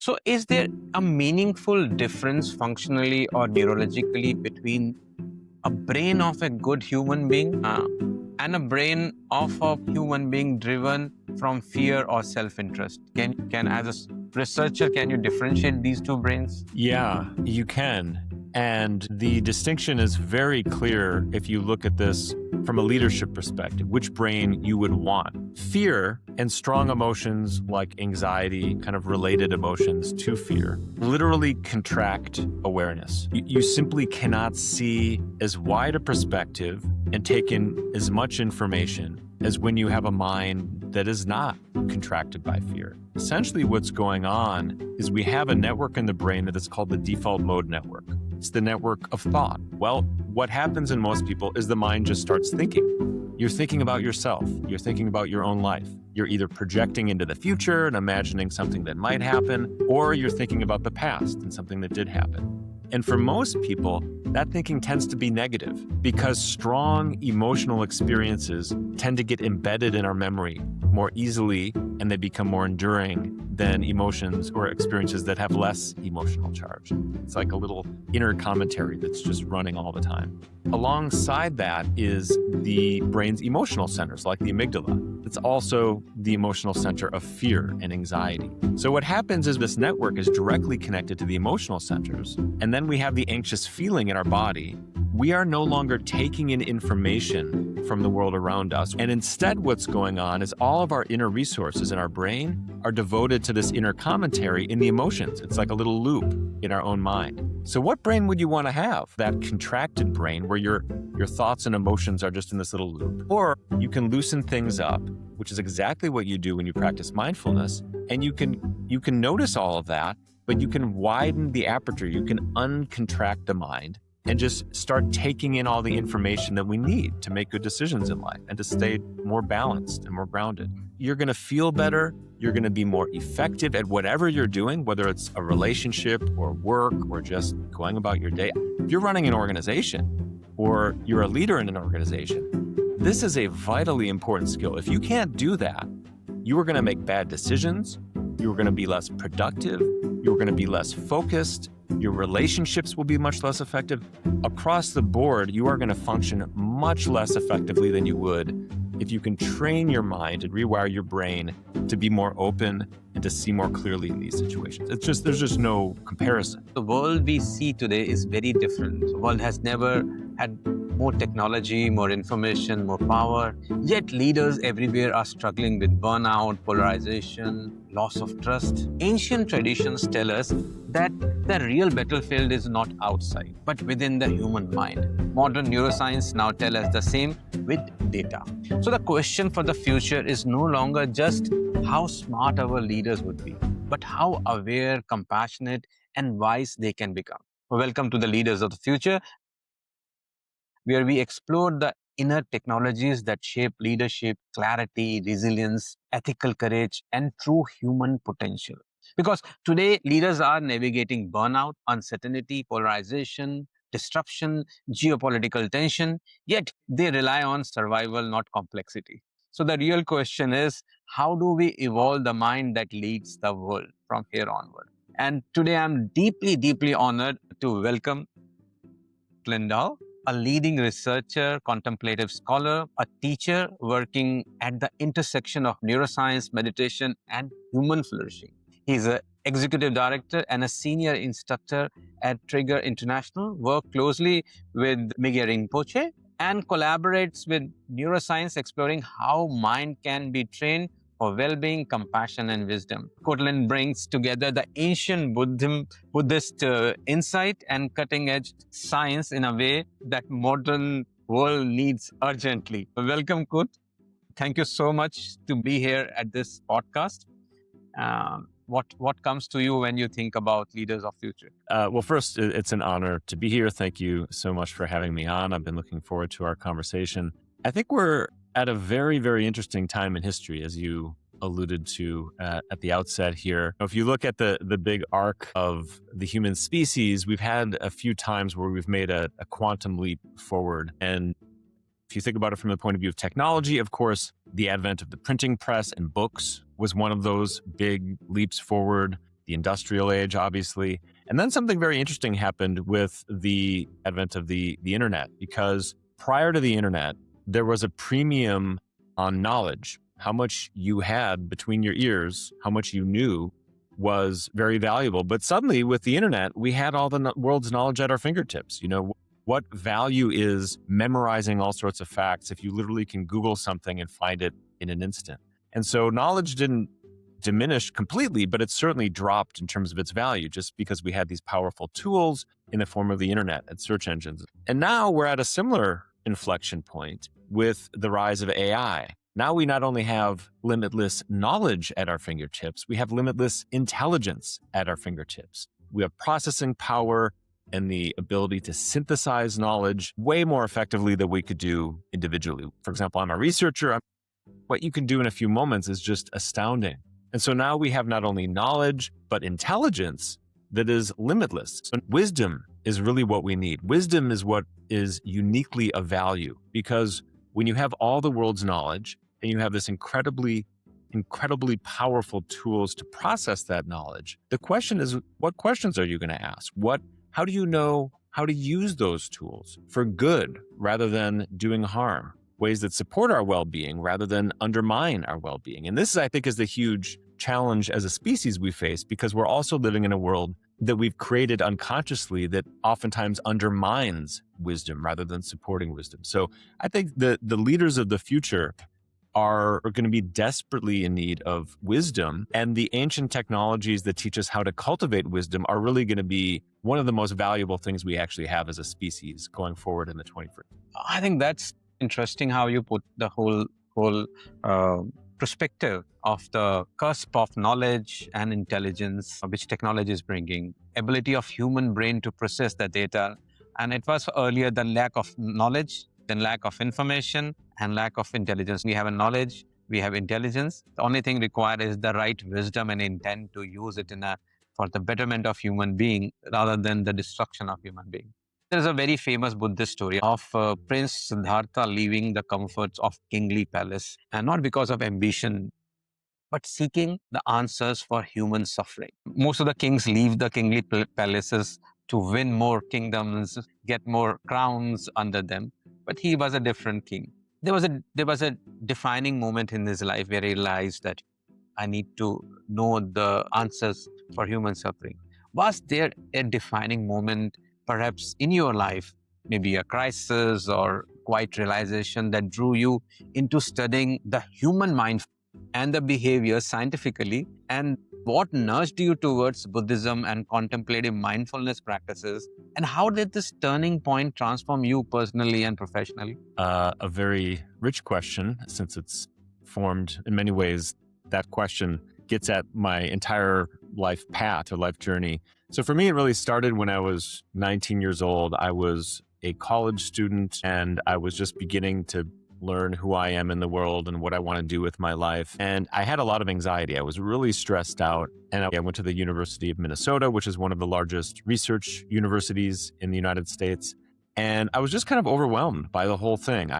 So is there a meaningful difference functionally or neurologically between a brain of a good human being and a brain of a human being driven from fear or self-interest? Can as a researcher, can you differentiate these two brains? Yeah, you can. And the distinction is very clear if you look at this from a leadership perspective, which brain you would want. Fear and strong emotions like anxiety, kind of related emotions to fear, literally contract awareness. You simply cannot see as wide a perspective and take in as much information as when you have a mind that is not contracted by fear. Essentially, what's going on is we have a network in the brain that is called the default mode network. It's the network of thought. Well, what happens in most people is the mind just starts thinking. You're thinking about yourself. You're thinking about your own life. You're either projecting into the future and imagining something that might happen, or you're thinking about the past and something that did happen. And for most people, that thinking tends to be negative because strong emotional experiences tend to get embedded in our memory more easily, and they become more enduring than emotions or experiences that have less emotional charge. It's like a little inner commentary that's just running all the time. Alongside that is the brain's emotional centers, like the amygdala. It's also the emotional center of fear and anxiety. So what happens is this network is directly connected to the emotional centers, and then we have the anxious feeling in our body. We are no longer taking in information from the world around us. And instead, what's going on is all of our inner resources in our brain are devoted to this inner commentary in the emotions. It's like a little loop in our own mind. So what brain would you want to have? That contracted brain where your thoughts and emotions are just in this little loop. Or you can loosen things up, which is exactly what you do when you practice mindfulness. And you can notice all of that, but you can widen the aperture. You can uncontract the mind and just start taking in all the information that we need to make good decisions in life and to stay more balanced and more grounded. You're going to feel better. You're going to be more effective at whatever you're doing, whether it's a relationship or work or just going about your day. If you're running an organization or you're a leader in an organization, this is a vitally important skill. If you can't do that, you are going to make bad decisions. You're going to be less productive. You're going to be less focused. Your relationships will be much less effective. Across the board, you are going to function much less effectively than you would if you can train your mind and rewire your brain to be more open and to see more clearly in these situations. There's just no comparison. The world we see today is very different. The world has never had more technology, more information, more power. Yet leaders everywhere are struggling with burnout, polarization, loss of trust. Ancient traditions tell us that the real battlefield is not outside, but within the human mind. Modern neuroscience now tells us the same with data. So the question for the future is no longer just how smart our leaders would be, but how aware, compassionate, and wise they can become. Welcome to the Leaders of the Future, where we explore the inner technologies that shape leadership, clarity, resilience, ethical courage, and true human potential. Because today, leaders are navigating burnout, uncertainty, polarization, disruption, geopolitical tension, yet they rely on survival, not complexity. So the real question is, how do we evolve the mind that leads the world from here onward? And today I'm deeply, deeply honored to welcome Cortland Dahl, a leading researcher, contemplative scholar, a teacher working at the intersection of neuroscience, meditation, and human flourishing. He's an executive director and a senior instructor at Tergar International, works closely with Miguel Rinpoche, and collaborates with neuroscience, exploring how mind can be trained for well-being, compassion, and wisdom. Cortland brings together the ancient Buddhist insight and cutting-edge science in a way that modern world needs urgently. Welcome, Kurt. Thank you so much to be here at this podcast. What comes to you when you think about leaders of future? Well, first, it's an honor to be here. Thank you so much for having me on. I've been looking forward to our conversation. I think we're at a very, very interesting time in history, as you alluded to at the outset here. If you look at the big arc of the human species, we've had a few times where we've made a quantum leap forward. And if you think about it from the point of view of technology, of course, the advent of the printing press and books was one of those big leaps forward. the industrial age, obviously. And then something very interesting happened with the advent of the internet, because prior to the internet, there was a premium on knowledge. How much you had between your ears, how much you knew, was very valuable. But suddenly with the internet, we had all the world's knowledge at our fingertips. What value is memorizing all sorts of facts if you literally can Google something and find it in an instant? And so knowledge didn't diminish completely, but it certainly dropped in terms of its value just because we had these powerful tools in the form of the internet and search engines. And now we're at a similar inflection point with the rise of AI. Now we not only have limitless knowledge at our fingertips, we have limitless intelligence at our fingertips. We have processing power and the ability to synthesize knowledge way more effectively than we could do individually. For example, I'm a researcher. What you can do in a few moments is just astounding. And so now we have not only knowledge, but intelligence that is limitless. So wisdom is really what we need. Wisdom is what is uniquely of value, because when you have all the world's knowledge and you have this incredibly powerful tools to process that knowledge, the question is, what questions are you going to ask? How do you know how to use those tools for good rather than doing harm? Ways that support our well-being rather than undermine our well-being. And this, I think, is the huge challenge as a species we face, because we're also living in a world that we've created unconsciously that oftentimes undermines wisdom rather than supporting wisdom. So I think the leaders of the future are going to be desperately in need of wisdom, and the ancient technologies that teach us how to cultivate wisdom are really going to be one of the most valuable things we actually have as a species going forward in the 21st. I think that's interesting how you put the whole perspective of the cusp of knowledge and intelligence, which technology is bringing, ability of human brain to process the data. And it was earlier the lack of knowledge, then lack of information, and lack of intelligence. We have a knowledge, we have intelligence. The only thing required is the right wisdom and intent to use it for the betterment of human being rather than the destruction of human being. There's a very famous Buddhist story of Prince Siddhartha leaving the comforts of kingly palace, and not because of ambition, but seeking the answers for human suffering. Most of the kings leave the kingly palaces to win more kingdoms, get more crowns under them. But he was a different king. There was a defining moment in his life where he realized that I need to know the answers for human suffering. Was there a defining moment, perhaps in your life, maybe a crisis or quiet realization, that drew you into studying the human mind and the behavior scientifically? And what nudged you towards Buddhism and contemplative mindfulness practices? And how did this turning point transform you personally and professionally? A very rich question, since it's formed in many ways. That question gets at my entire life path or life journey. So for me, it really started when I was 19 years old. I was a college student and I was just beginning to learn who I am in the world and what I want to do with my life. And I had a lot of anxiety. I was really stressed out. And I went to the University of Minnesota, which is one of the largest research universities in the United States. And I was just kind of overwhelmed by the whole thing.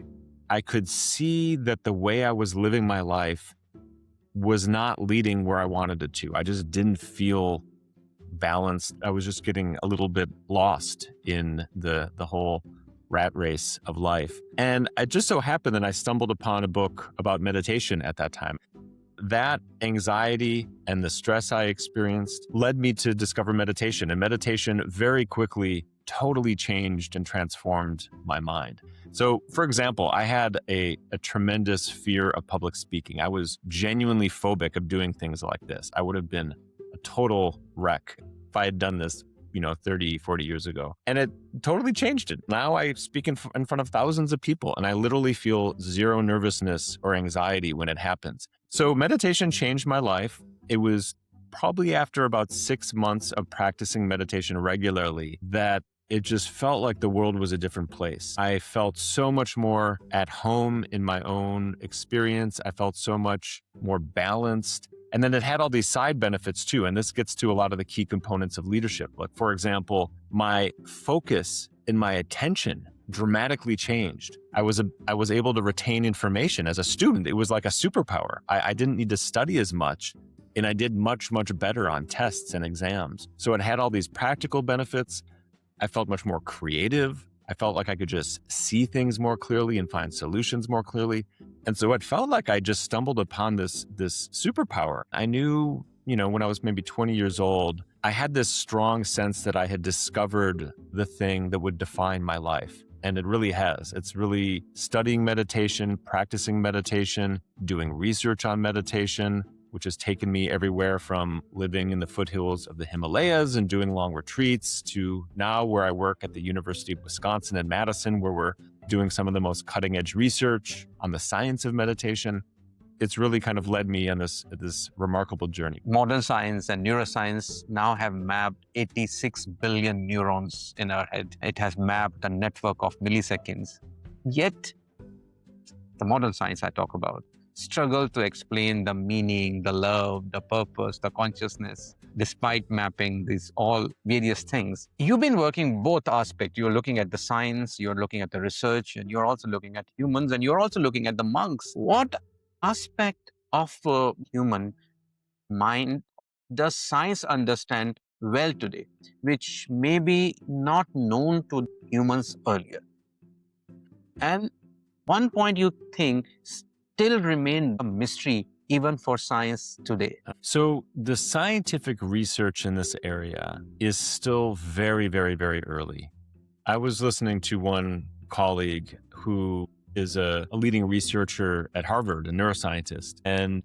I could see that the way I was living my life was not leading where I wanted it to. I just didn't feel balanced. I was just getting a little bit lost in the whole rat race of life. And it just so happened that I stumbled upon a book about meditation at that time. That anxiety and the stress I experienced led me to discover meditation. And meditation very quickly totally changed and transformed my mind. So, for example, I had a tremendous fear of public speaking. I was genuinely phobic of doing things like this. I would have been a total wreck if I had done this 30, 40 years ago. And it totally changed it. Now I speak in front of thousands of people and I literally feel zero nervousness or anxiety when it happens. So meditation changed my life. It was probably after about 6 months of practicing meditation regularly that it just felt like the world was a different place. I felt so much more at home in my own experience. I felt so much more balanced. And then it had all these side benefits too. And this gets to a lot of the key components of leadership. Like, for example, my focus and my attention dramatically changed. I was able to retain information as a student. It was like a superpower. I didn't need to study as much And I did much, much better on tests and exams. So it had all these practical benefits. I felt much more creative. I felt like I could just see things more clearly and find solutions more clearly. And so it felt like I just stumbled upon this superpower. I knew, when I was maybe 20 years old, I had this strong sense that I had discovered the thing that would define my life. And it really has. It's really studying meditation, practicing meditation, doing research on meditation, which has taken me everywhere from living in the foothills of the Himalayas and doing long retreats to now where I work at the University of Wisconsin in Madison, where we're doing some of the most cutting edge research on the science of meditation. It's really kind of led me on this remarkable journey. Modern science and neuroscience now have mapped 86 billion neurons in our head. It has mapped a network of milliseconds. Yet, the modern science I talk about struggle to explain the meaning, the love, the purpose, the consciousness, despite mapping these all various things. You've been working both aspects. You're looking at the science, you're looking at the research, and you're also looking at humans, and you're also looking at the monks. What aspect of human mind does science understand well today, which may be not known to humans earlier? And one point you think still remain a mystery even for science today. So the scientific research in this area is still very, very, very early. I was listening to one colleague who is a leading researcher at Harvard, a neuroscientist, and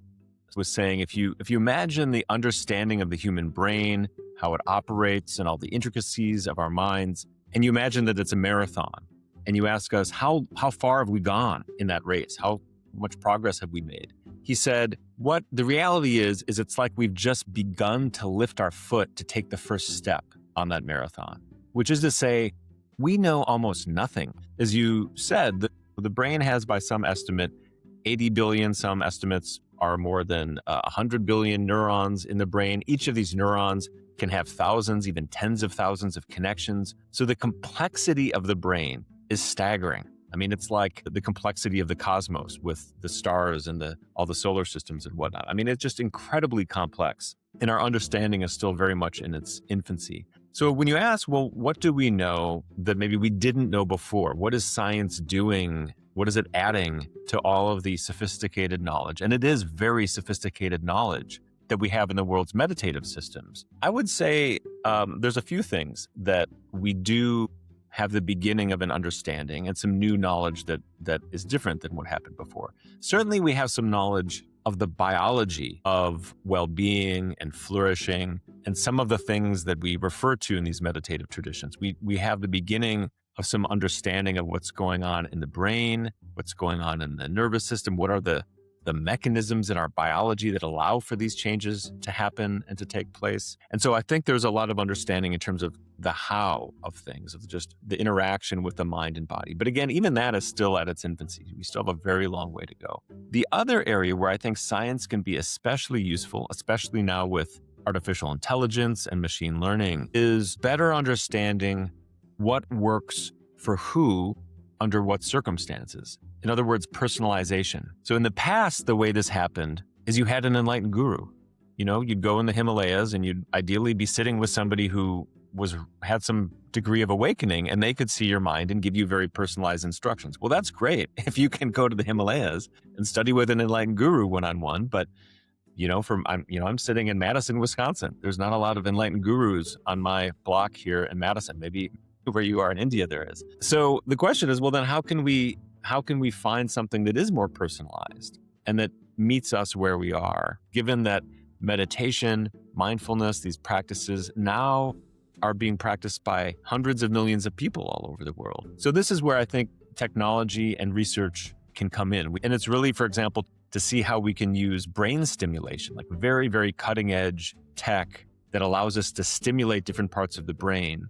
was saying if you imagine the understanding of the human brain, how it operates, and all the intricacies of our minds, and you imagine that it's a marathon, and you ask us how far have we gone in that race? How much progress have we made? He said, what the reality is it's like we've just begun to lift our foot to take the first step on that marathon, which is to say, we know almost nothing. As you said, the brain has, by some estimate, 80 billion. Some estimates are more than 100 billion neurons in the brain. Each of these neurons can have thousands, even tens of thousands of connections. So the complexity of the brain is staggering. I mean, it's like the complexity of the cosmos with the stars and all the solar systems and whatnot. I mean, it's just incredibly complex. And our understanding is still very much in its infancy. So when you ask, well, what do we know that maybe we didn't know before? What is science doing? What is it adding to all of the sophisticated knowledge? And it is very sophisticated knowledge that we have in the world's meditative systems. I would say there's a few things that we do have the beginning of an understanding and some new knowledge that is different than what happened before. Certainly, we have some knowledge of the biology of well-being and flourishing and some of the things that we refer to in these meditative traditions. We have the beginning of some understanding of what's going on in the brain, what's going on in the nervous system, what are the mechanisms in our biology that allow for these changes to happen and to take place. And so I think there's a lot of understanding in terms of the how of things, of just the interaction with the mind and body. But again, even that is still at its infancy. We still have a very long way to go. The other area where I think science can be especially useful, especially now with artificial intelligence and machine learning, is better understanding what works for who under what circumstances. In other words, personalization. So in the past, the way this happened is you had an enlightened guru. You'd go in the Himalayas and you'd ideally be sitting with somebody who had some degree of awakening, and they could see your mind and give you very personalized instructions. Well, that's great if you can go to the Himalayas and study with an enlightened guru one-on-one. But I'm sitting in Madison, Wisconsin. There's not a lot of enlightened gurus on my block here in Madison. Maybe where you are in India there is. So the question is, well, then how can we find something that is more personalized and that meets us where we are, given that meditation, mindfulness, these practices now are being practiced by hundreds of millions of people all over the world. So this is where I think technology and research can come in. And it's really, for example, to see how we can use brain stimulation, like very, very cutting edge tech that allows us to stimulate different parts of the brain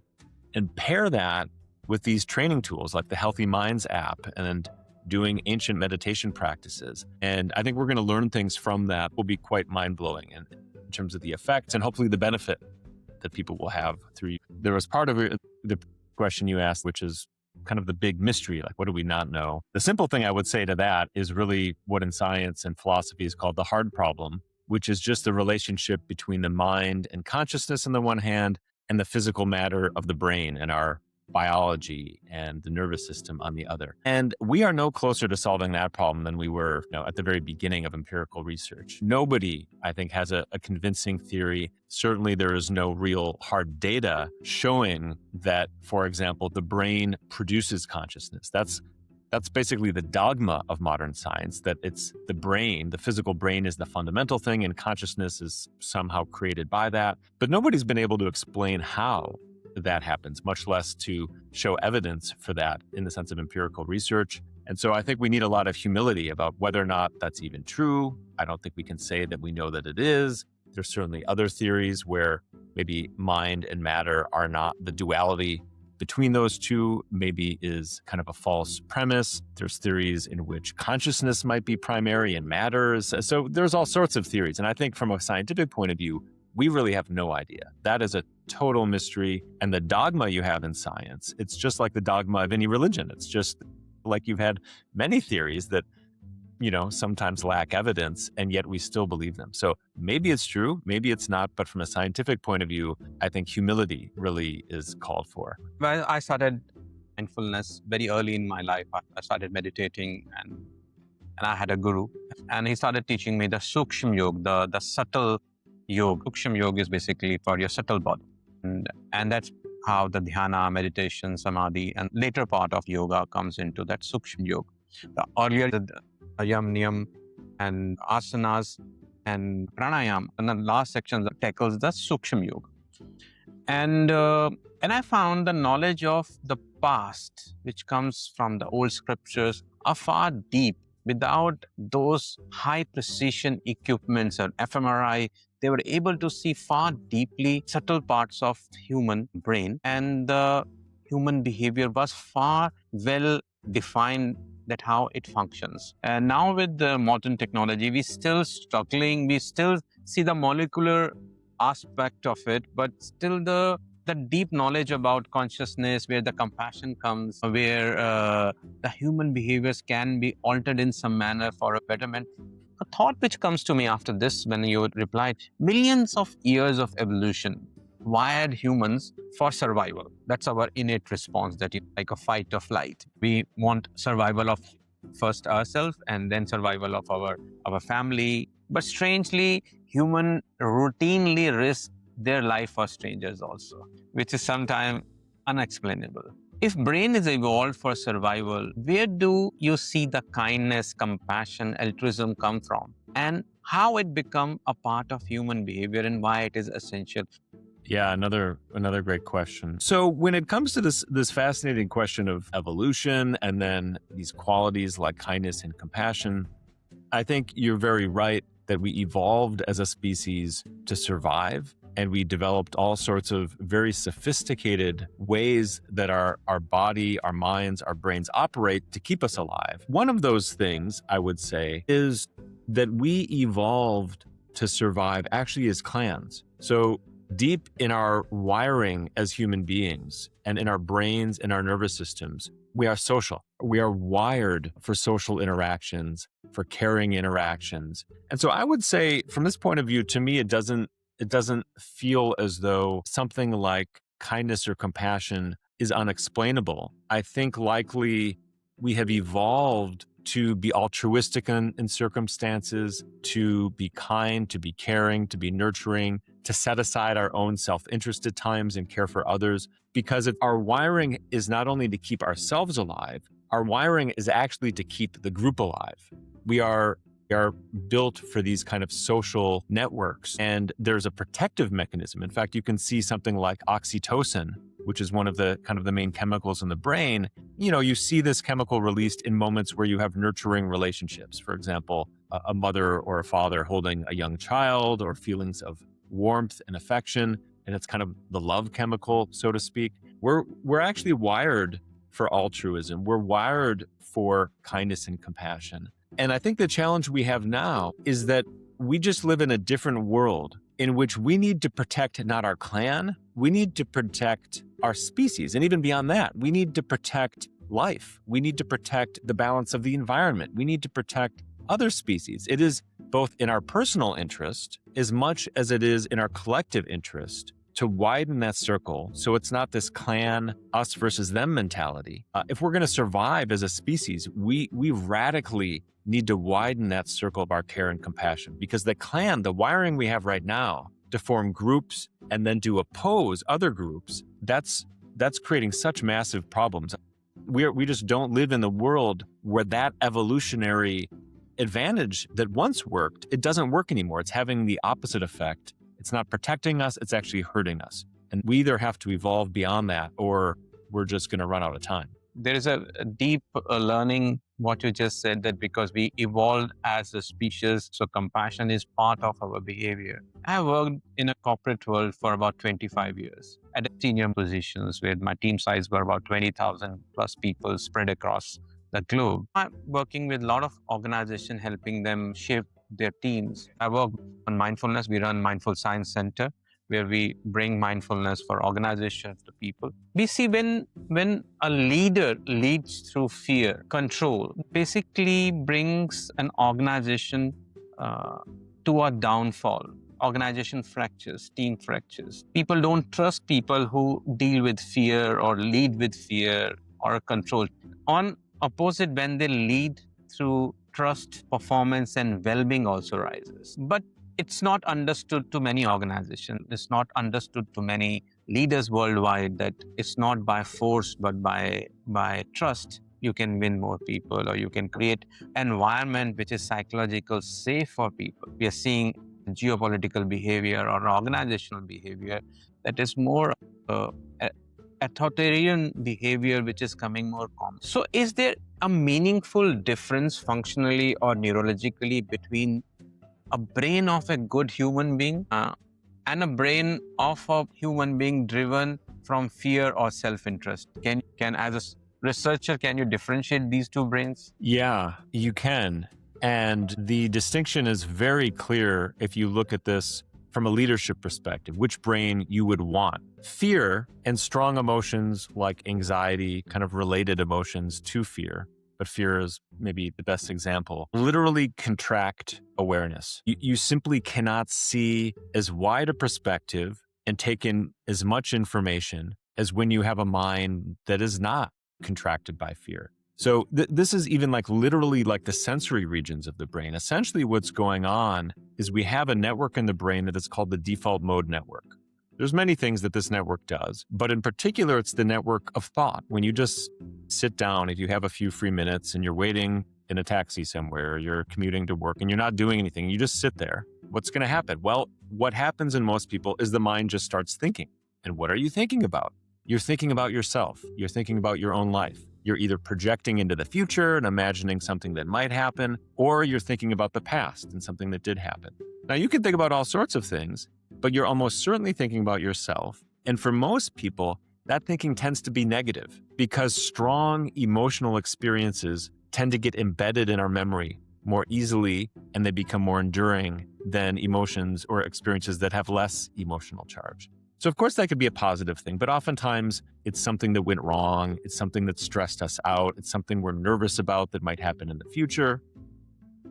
and pair that with these training tools like the Healthy Minds app and doing ancient meditation practices. And I think we're going to learn things from that will be quite mind-blowing in terms of the effects and hopefully the benefit that people will have through. There was part of the question you asked, which is kind of the big mystery, like what do we not know? The simple thing I would say to that is really what in science and philosophy is called the hard problem, which is just the relationship between the mind and consciousness on the one hand, and the physical matter of the brain and our biology and the nervous system on the other. And we are no closer to solving that problem than we were at the very beginning of empirical research. Nobody, I think, has a convincing theory. Certainly, there is no real hard data showing that, for example, the brain produces consciousness. That's basically the dogma of modern science, that it's the brain, the physical brain is the fundamental thing, and consciousness is somehow created by that. But nobody's been able to explain how that happens, much less to show evidence for that in the sense of empirical research. And so I think we need a lot of humility about whether or not that's even true. I don't think we can say that we know that it is. There's certainly other theories where maybe mind and matter are not the duality between those two, maybe is kind of a false premise. There's theories in which consciousness might be primary and matters. So there's all sorts of theories. And I think from a scientific point of view, we really have no idea. That is a total mystery. And the dogma you have in science, it's just like the dogma of any religion. It's just like you've had many theories that, sometimes lack evidence, and yet we still believe them. So maybe it's true, maybe it's not. But from a scientific point of view, I think humility really is called for. Well, I started mindfulness very early in my life. I started meditating and I had a guru, and he started teaching me the Sukshma Yoga, the subtle yoga. Sukshma Yoga is basically for your subtle body. And that's how the dhyana, meditation, samadhi, and later part of yoga comes into that Sukshma Yoga. The earlier, the yam, niyam, and asanas, and pranayam, and the last section tackles the Sukshma Yoga. And I found the knowledge of the past, which comes from the old scriptures, are far deep. Without those high precision equipments or fMRI, they were able to see far deeply subtle parts of human brain, and the human behavior was far well defined, that how it functions. And now with the modern technology, we're still struggling. We still see the molecular aspect of it, but still the deep knowledge about consciousness, where the compassion comes, where the human behaviors can be altered in some manner for a betterment. A thought which comes to me after this, when you replied, millions of years of evolution wired humans for survival. That's our innate response, that is like a fight or flight. We want survival of first ourselves and then survival of our family. But strangely, human routinely risk their life for strangers also, which is sometimes unexplainable. If brain is evolved for survival, where do you see the kindness, compassion, altruism come from? And how it become a part of human behavior and why it is essential? Yeah, another great question. So when it comes to this fascinating question of evolution and then these qualities like kindness and compassion, I think you're very right that we evolved as a species to survive, and we developed all sorts of very sophisticated ways that our body, our minds, our brains operate to keep us alive. One of those things, I would say, is that we evolved to survive actually as clans. So deep in our wiring as human beings and in our brains and our nervous systems, we are social. We are wired for social interactions, for caring interactions. And so I would say from this point of view, to me, it doesn't feel as though something like kindness or compassion is unexplainable. I think likely we have evolved to be altruistic in circumstances, to be kind, to be caring, to be nurturing, to set aside our own self-interest at times and care for others, because our wiring is not only to keep ourselves alive, our wiring is actually to keep the group alive. We are built for these kind of social networks, and there's a protective mechanism. In fact, you can see something like oxytocin, which is one of the kind of the main chemicals in the brain. You see this chemical released in moments where you have nurturing relationships. For example, a mother or a father holding a young child, or feelings of warmth and affection. And it's kind of the love chemical, so to speak. We're actually wired for altruism. We're wired for kindness and compassion. And I think the challenge we have now is that we just live in a different world in which we need to protect not our clan, we need to protect our species. And even beyond that, we need to protect life. We need to protect the balance of the environment. We need to protect other species. It is both in our personal interest as much as it is in our collective interest to widen that circle so it's not this clan, us versus them mentality. If we're going to survive as a species, we radically need to widen that circle of our care and compassion, because the clan, the wiring we have right now to form groups and then to oppose other groups, that's creating such massive problems. We just don't live in the world where that evolutionary advantage that once worked, it doesn't work anymore. It's having the opposite effect. It's not protecting us, it's actually hurting us. And we either have to evolve beyond that or we're just going to run out of time. There is a deep learning, what you just said, that because we evolved as a species, so compassion is part of our behavior. I worked in a corporate world for about 25 years at senior positions where my team size were about 20,000 plus people spread across the globe. I'm working with a lot of organizations, helping them shape their teams. I work on mindfulness. We run Mindful Science Center, where we bring mindfulness for organizations to people. We see when a leader leads through fear, control, basically brings an organization to a downfall. Organization fractures, team fractures. People don't trust people who deal with fear or lead with fear or control. On opposite, when they lead through trust, performance, and well-being also rises. But it's not understood to many organizations. It's not understood to many leaders worldwide that it's not by force, but by trust. You can win more people, or you can create an environment which is psychological safe for people. We are seeing geopolitical behavior or organizational behavior that is more authoritarian behavior, which is coming more common. So is there a meaningful difference functionally or neurologically between a brain of a good human being and a brain of a human being driven from fear or self-interest? Can as a researcher, can you differentiate these two brains? Yeah, you can. And the distinction is very clear if you look at this from a leadership perspective, which brain you would want. Fear and strong emotions like anxiety, kind of related emotions to fear, but fear is maybe the best example, literally contract awareness. You simply cannot see as wide a perspective and take in as much information as when you have a mind that is not contracted by fear. So this is even literally like the sensory regions of the brain. Essentially what's going on is we have a network in the brain that is called the default mode network. There's many things that this network does, but in particular, it's the network of thought. When you just sit down, if you have a few free minutes and you're waiting in a taxi somewhere, or you're commuting to work and you're not doing anything, you just sit there, what's going to happen? Well, what happens in most people is the mind just starts thinking. And what are you thinking about? You're thinking about yourself. You're thinking about your own life. You're either projecting into the future and imagining something that might happen, or you're thinking about the past and something that did happen. Now, you can think about all sorts of things, but you're almost certainly thinking about yourself. And for most people, that thinking tends to be negative because strong emotional experiences tend to get embedded in our memory more easily, and they become more enduring than emotions or experiences that have less emotional charge. So of course that could be a positive thing, but oftentimes it's something that went wrong. It's something that stressed us out. It's something we're nervous about that might happen in the future.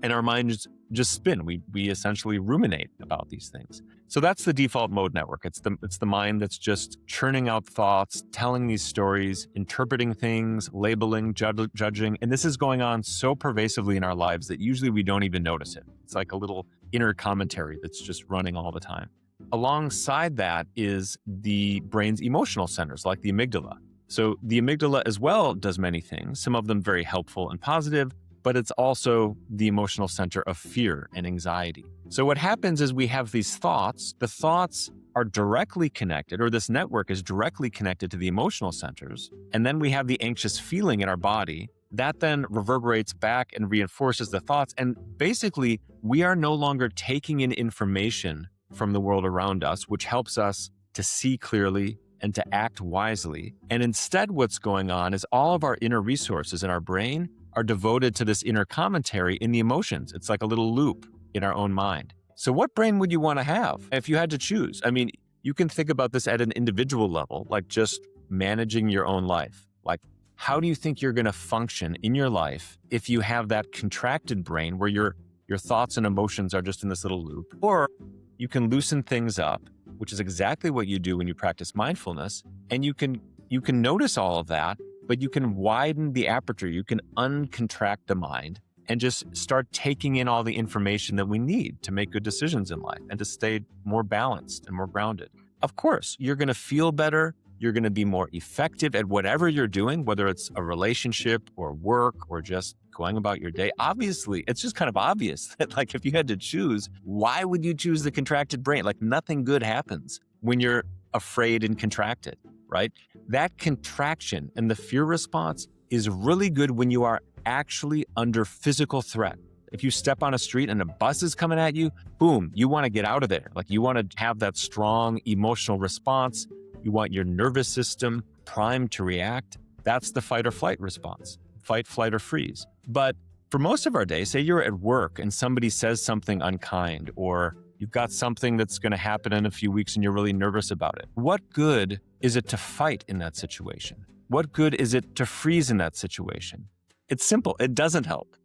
And our minds just spin. We essentially ruminate about these things. So that's the default mode network. It's the mind that's just churning out thoughts, telling these stories, interpreting things, labeling, judging. And this is going on so pervasively in our lives that usually we don't even notice it. It's like a little inner commentary that's just running all the time. Alongside that is the brain's emotional centers, like the amygdala. So the amygdala as well does many things, some of them very helpful and positive, but it's also the emotional center of fear and anxiety. So what happens is we have these thoughts. The thoughts are directly connected, or this network is directly connected to the emotional centers. And then we have the anxious feeling in our body that then reverberates back and reinforces the thoughts. And basically, we are no longer taking in information from the world around us, which helps us to see clearly and to act wisely. And instead, what's going on is all of our inner resources in our brain are devoted to this inner commentary in the emotions. It's like a little loop in our own mind. So what brain would you want to have if you had to choose? I mean, you can think about this at an individual level, like just managing your own life. Like, how do you think you're going to function in your life if you have that contracted brain where you're Your thoughts and emotions are just in this little loop. Or you can loosen things up, which is exactly what you do when you practice mindfulness. And you can notice all of that, but you can widen the aperture. You can uncontract the mind and just start taking in all the information that we need to make good decisions in life and to stay more balanced and more grounded. Of course, you're going to feel better. You're going to be more effective at whatever you're doing, whether it's a relationship or work or just going about your day. Obviously, it's just kind of obvious that, like, if you had to choose, why would you choose the contracted brain? Like, nothing good happens when you're afraid and contracted, right? That contraction and the fear response is really good when you are actually under physical threat. If you step on a street and a bus is coming at you, boom, you want to get out of there. Like, you want to have that strong emotional response. You want your nervous system primed to react. That's the fight or flight response. Fight, flight, or freeze. But for most of our day, say you're at work and somebody says something unkind, or you've got something that's going to happen in a few weeks and you're really nervous about it. What good is it to fight in that situation? What good is it to freeze in that situation? It's simple. It doesn't help.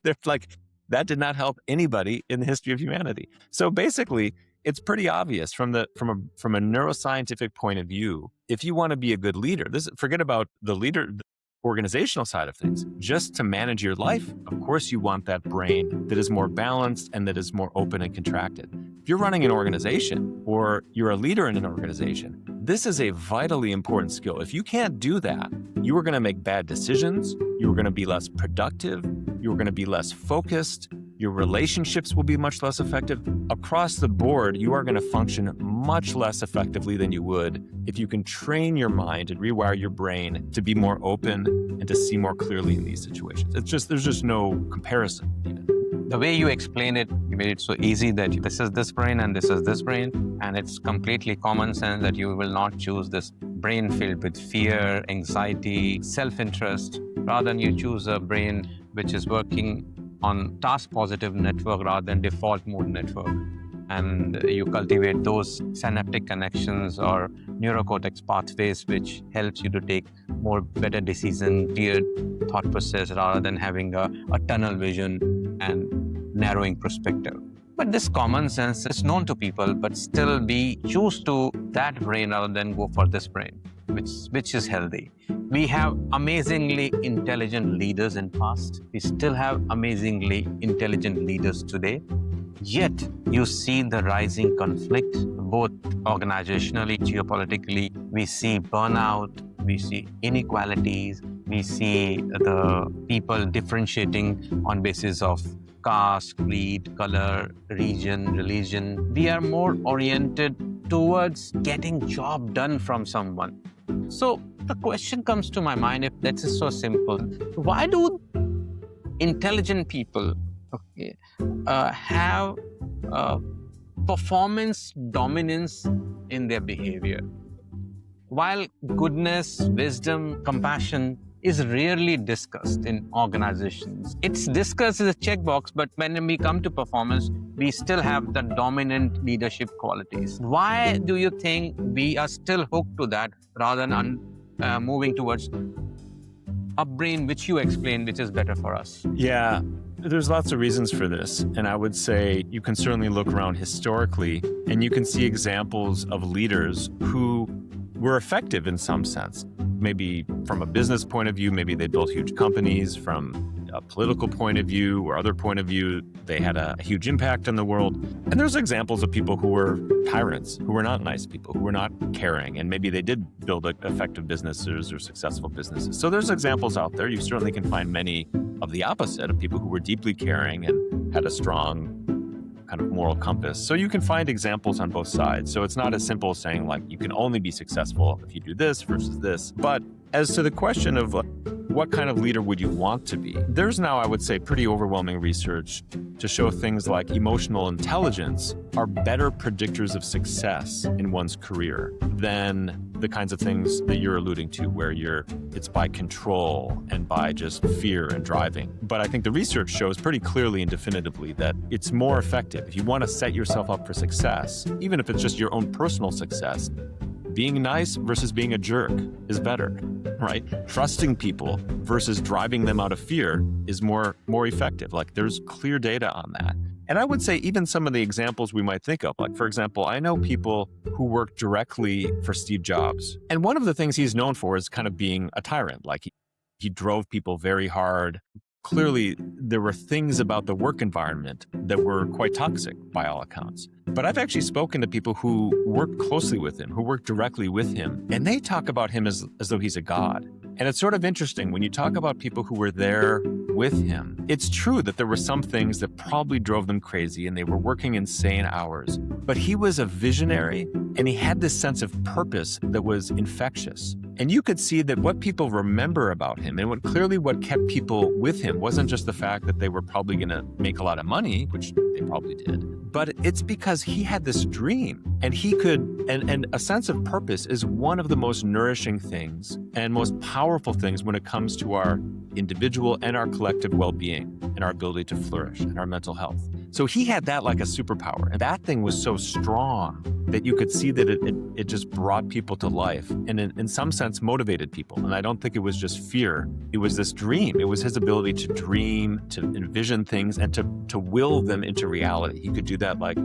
They're like, that did not help anybody in the history of humanity. So basically, it's pretty obvious from a neuroscientific point of view. If you want to be a good leader, forget about the organizational side of things. Just to manage your life, of course, you want that brain that is more balanced and that is more open and contracted. If you're running an organization or you're a leader in an organization, this is a vitally important skill. If you can't do that, you are going to make bad decisions. You are going to be less productive. You are going to be less focused. Your relationships will be much less effective. Across the board, you are going to function much less effectively than you would if you can train your mind and rewire your brain to be more open and to see more clearly in these situations. There's just no comparison even. The way you explain it, you made it so easy that this is this brain and this is this brain. And it's completely common sense that you will not choose this brain filled with fear, anxiety, self-interest. Rather than you choose a brain which is working on task positive network rather than default mode network. And you cultivate those synaptic connections or neurocortex pathways, which helps you to take more better decision, clear thought process rather than having a tunnel vision and narrowing perspective. But this common sense is known to people, but still we choose to that brain rather than go for this brain, which is healthy. We have amazingly intelligent leaders in past. We still have amazingly intelligent leaders today. Yet you see the rising conflict, both organizationally, geopolitically. We see burnout, we see inequalities, we see the people differentiating on basis of caste, creed, color, region, religion. We are more oriented towards getting job done from someone. So the question comes to my mind, if that is so simple, why do intelligent people have performance dominance in their behavior? While goodness, wisdom, compassion is rarely discussed in organizations. It's discussed as a checkbox, but when we come to performance, we still have the dominant leadership qualities. Why do you think we are still hooked to that rather than moving towards a brain which you explained, which is better for us? Yeah, there's lots of reasons for this. And I would say you can certainly look around historically and you can see examples of leaders who were effective in some sense. Maybe from a business point of view, maybe they built huge companies. From a political point of view or other point of view, they had a huge impact on the world. And there's examples of people who were tyrants, who were not nice people, who were not caring, and maybe they did build effective businesses or successful businesses. So there's examples out there. You certainly can find many of the opposite, of people who were deeply caring and had a strong kind of moral compass. So you can find examples on both sides. So it's not as simple as saying, like, you can only be successful if you do this versus this. But as to the question of what kind of leader would you want to be, there's now, I would say, pretty overwhelming research to show things like emotional intelligence are better predictors of success in one's career than the kinds of things that you're alluding to, where it's by control and by just fear and driving. But I think the research shows pretty clearly and definitively that it's more effective. If you want to set yourself up for success, even if it's just your own personal success, Being nice versus being a jerk is better, right? Trusting people versus driving them out of fear is more effective. Like there's clear data on that. And I would say even some of the examples we might think of, like for example, I know people who work directly for Steve Jobs. And one of the things he's known for is kind of being a tyrant. Like he drove people very hard. Clearly, there were things about the work environment that were quite toxic by all accounts. But I've actually spoken to people who work closely with him, who work directly with him, and they talk about him as though he's a god. And it's sort of interesting when you talk about people who were there with him. It's true that there were some things that probably drove them crazy and they were working insane hours. But he was a visionary and he had this sense of purpose that was infectious. And you could see that what people remember about him and what kept people with him wasn't just the fact that they were probably going to make a lot of money, which they probably did, but it's because he had this dream and he could, and a sense of purpose is one of the most nourishing things and most powerful things when it comes to our individual and our collective well-being and our ability to flourish and our mental health. So he had that like a superpower. And that thing was so strong that you could see that it just brought people to life and in some sense motivated people. And I don't think it was just fear. It was this dream. It was his ability to dream, to envision things, and to will them into reality. He could do that like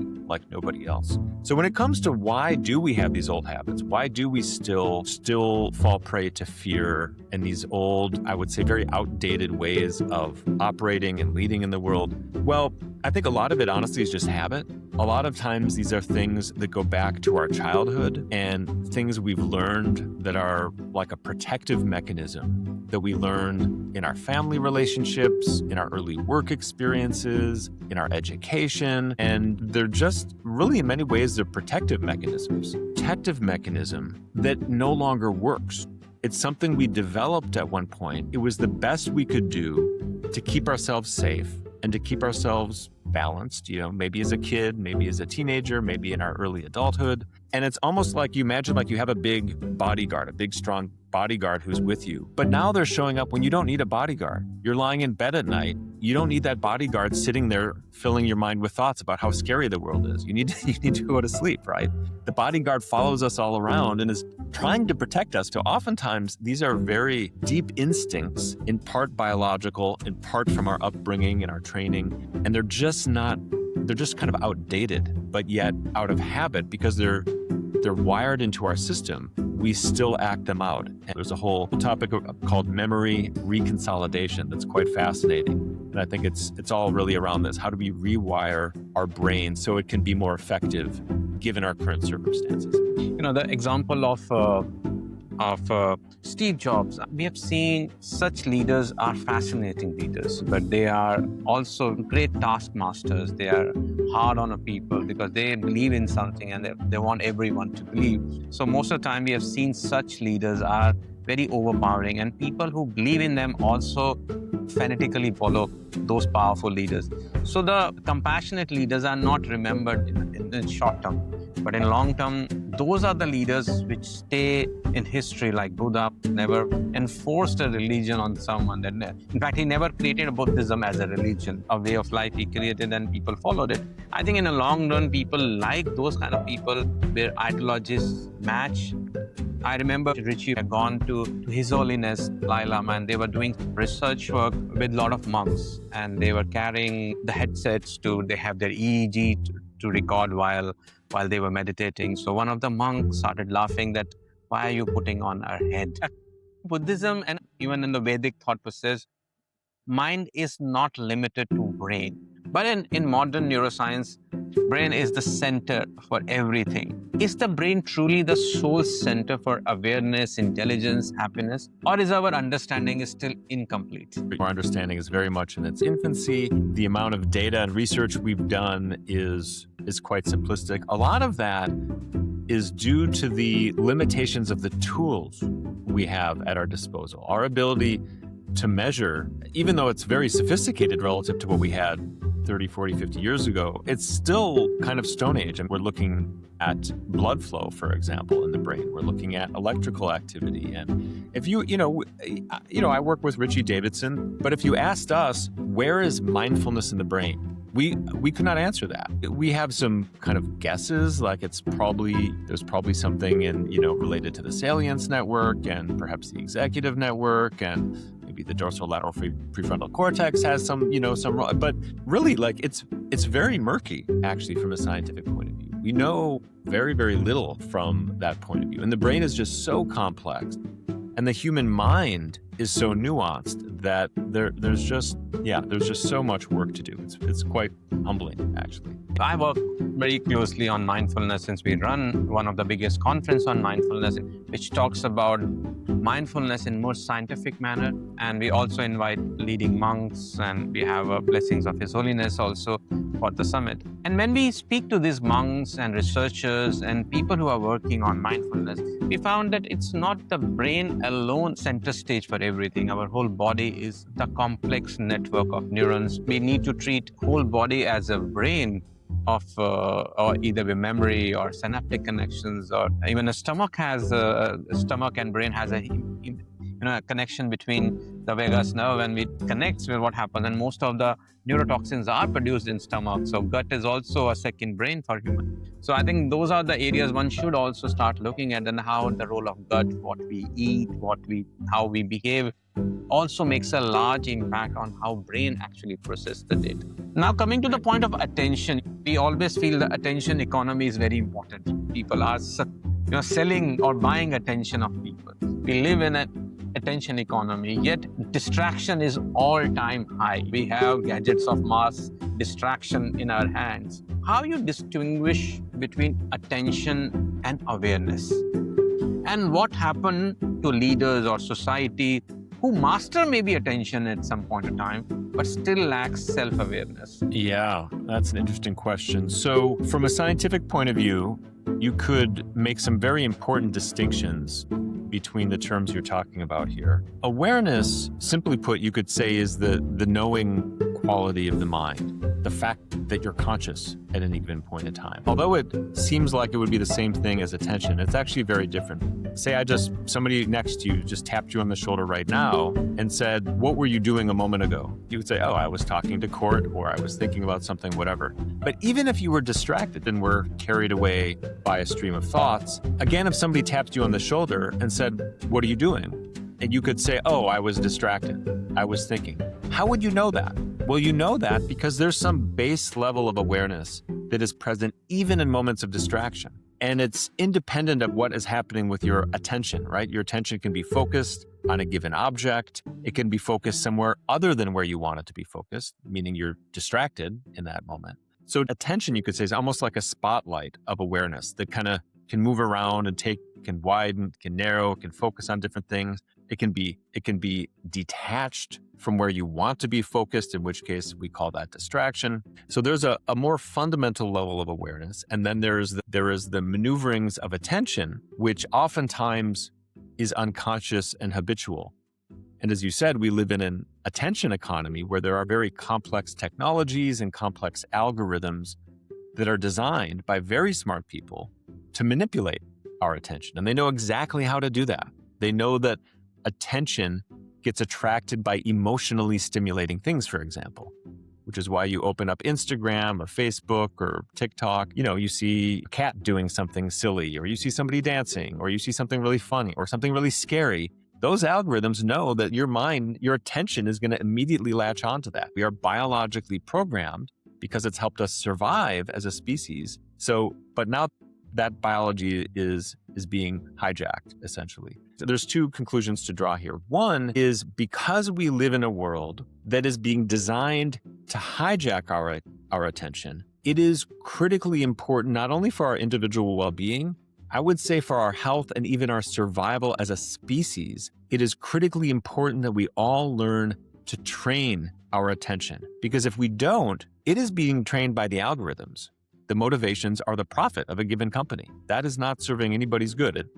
nobody else. So when it comes to why do we have these old habits? Why do we still fall prey to fear and these old, I would say, very outdated ways of operating and leading in the world? Well, I think a lot of it, honestly, is just habit. A lot of times these are things that go back to our childhood and things we've learned that are like a protective mechanism that we learned in our family relationships, in our early work experiences, in our education. And they're just really, in many ways, they're protective mechanisms. Protective mechanism that no longer works. It's something we developed at one point. It was the best we could do to keep ourselves safe and to keep ourselves balanced, maybe as a kid, maybe as a teenager, maybe in our early adulthood. And it's almost like you imagine like you have a big bodyguard, a big, strong bodyguard who's with you. But now they're showing up when you don't need a bodyguard. You're lying in bed at night. You don't need that bodyguard sitting there filling your mind with thoughts about how scary the world is. You need to go to sleep, right? The bodyguard follows us all around and is trying to protect us. So oftentimes, these are very deep instincts, in part biological, in part from our upbringing and our training. And they're just kind of outdated, but yet out of habit because they're wired into our system. We still act them out. And there's a whole topic called memory reconsolidation that's quite fascinating. And I think it's all really around this. How do we rewire our brain so it can be more effective given our current circumstances? The example of Steve Jobs, we have seen such leaders are fascinating leaders, but they are also great taskmasters. They are hard on people because they believe in something and they want everyone to believe. So most of the time we have seen such leaders are very overpowering, and people who believe in them also fanatically follow those powerful leaders. So the compassionate leaders are not remembered in the short term, but in long term, those are the leaders which stay in history. Like Buddha never enforced a religion on someone. In fact, he never created a Buddhism as a religion, a way of life he created and people followed it. I think in the long run, people like those kind of people where ideologies match. I remember Richie had gone to His Holiness Dalai Lama, and they were doing research work with a lot of monks, and they were carrying the headsets they have their EEG to record while they were meditating. So one of the monks started laughing that, why are you putting on our head? Buddhism and even in the Vedic thought process, mind is not limited to brain. But in modern neuroscience, brain is the center for everything. Is the brain truly the sole center for awareness, intelligence, happiness? Or is our understanding still incomplete? Our understanding is very much in its infancy. The amount of data and research we've done is quite simplistic. A lot of that is due to the limitations of the tools we have at our disposal. Our ability to measure, even though it's very sophisticated relative to what we had 30, 40, 50 years ago, it's still kind of Stone Age. And we're looking at blood flow, for example, in the brain. We're looking at electrical activity. And if I work with Richie Davidson, but if you asked us, where is mindfulness in the brain? We could not answer that. We have some kind of guesses, like there's probably something related to the salience network and perhaps the executive network, and maybe the dorsolateral prefrontal cortex has some role. But really, it's very murky actually from a scientific point of view. We know very, very little from that point of view, and the brain is just so complex, and the human mind is so nuanced that there's just so much work to do. It's quite humbling, actually. I work very closely on mindfulness since we run one of the biggest conference on mindfulness, which talks about mindfulness in more scientific manner. And we also invite leading monks, and we have blessings of His Holiness also for the summit. And when we speak to these monks and researchers and people who are working on mindfulness, we found that it's not the brain alone center stage for everything. Our whole body is the complex network of neurons. We need to treat whole body as a brain of or either with memory or synaptic connections, or even a stomach and brain has a connection between the vagus nerve, and it connects with what happens. And most of the neurotoxins are produced in stomach. So gut is also a second brain for human. So I think those are the areas one should also start looking at, and how the role of gut, what we eat, how we behave, also makes a large impact on how brain actually processes the data. Now, coming to the point of attention, we always feel the attention economy is very important. People are selling or buying attention of people. We live in an attention economy, yet distraction is all-time high. We have gadgets of mass distraction in our hands. How you distinguish between attention and awareness? And what happened to leaders or society who master maybe attention at some point in time, but still lacks self-awareness? Yeah, that's an interesting question. So from a scientific point of view, you could make some very important distinctions between the terms you're talking about here. Awareness, simply put, you could say, is the knowing quality of the mind, the fact that you're conscious at any given point in time. Although it seems like it would be the same thing as attention, it's actually very different. Say somebody next to you just tapped you on the shoulder right now and said, "What were you doing a moment ago?" You would say, "Oh, I was talking to Court," or "I was thinking about something," whatever. But even if you were distracted and were carried away by a stream of thoughts, again, if somebody tapped you on the shoulder and said, "What are you doing?" and you could say, "Oh, I was distracted. I was thinking." How would you know that? Well, you know that because there's some base level of awareness that is present even in moments of distraction. And it's independent of what is happening with your attention, right? Your attention can be focused on a given object. It can be focused somewhere other than where you want it to be focused, meaning you're distracted in that moment. So attention, you could say, is almost like a spotlight of awareness that kind of can move around and can widen, can narrow, can focus on different things. It can be detached from where you want to be focused, in which case we call that distraction. So there's a more fundamental level of awareness. And then there is the maneuverings of attention, which oftentimes is unconscious and habitual. And as you said, we live in an attention economy where there are very complex technologies and complex algorithms that are designed by very smart people to manipulate our attention. And they know exactly how to do that. They know that attention gets attracted by emotionally stimulating things, for example, which is why you open up Instagram or Facebook or TikTok, you see a cat doing something silly, or you see somebody dancing, or you see something really funny or something really scary. Those algorithms know that your attention is going to immediately latch onto that. We are biologically programmed because it's helped us survive as a species. But now that biology is being hijacked, essentially. So there's two conclusions to draw here. One is because we live in a world that is being designed to hijack our attention, it is critically important not only for our individual well-being, I would say for our health and even our survival as a species. It is critically important that we all learn to train our attention. Because if we don't, it is being trained by the algorithms. The motivations are the profit of a given company. That is not serving anybody's good.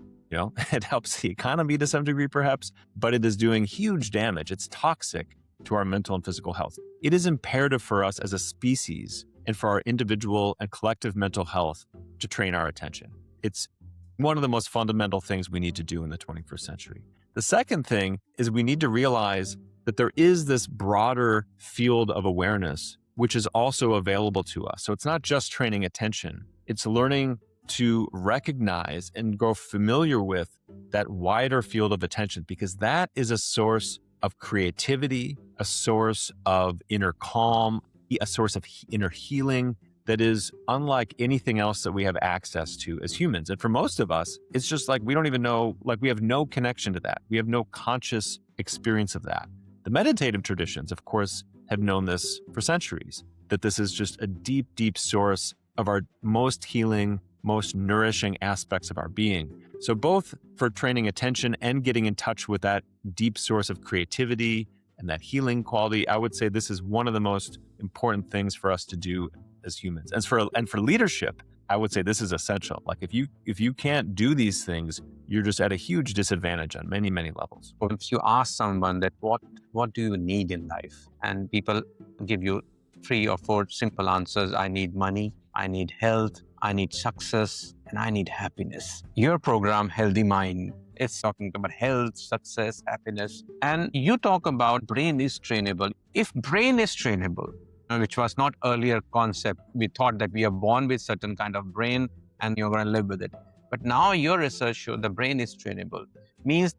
It helps the economy to some degree, perhaps, but it is doing huge damage. It's toxic to our mental and physical health. It is imperative for us as a species and for our individual and collective mental health to train our attention. It's one of the most fundamental things we need to do in the 21st century. The second thing is we need to realize that there is this broader field of awareness which is also available to us. So it's not just training attention, it's learning to recognize and grow familiar with that wider field of attention, because that is a source of creativity, a source of inner calm, a source of inner healing that is unlike anything else that we have access to as humans. And for most of us, it's just like we don't even know, like we have no connection to that. We have no conscious experience of that. The meditative traditions, of course, have known this for centuries, that this is just a deep, deep source of our most healing, most nourishing aspects of our being. So both for training attention and getting in touch with that deep source of creativity and that healing quality, I would say this is one of the most important things for us to do as humans. And for leadership, I would say this is essential. Like if you can't do these things, you're just at a huge disadvantage on many, many levels. If you ask someone that what do you need in life, and people give you 3 or 4 simple answers: I need money, I need health, I need success, and I need happiness. Your program, Healthy Mind, is talking about health, success, happiness. And you talk about brain is trainable. If brain is trainable, which was not earlier concept, we thought that we are born with certain kind of brain and you're going to live with it. But now your research shows the brain is trainable. Means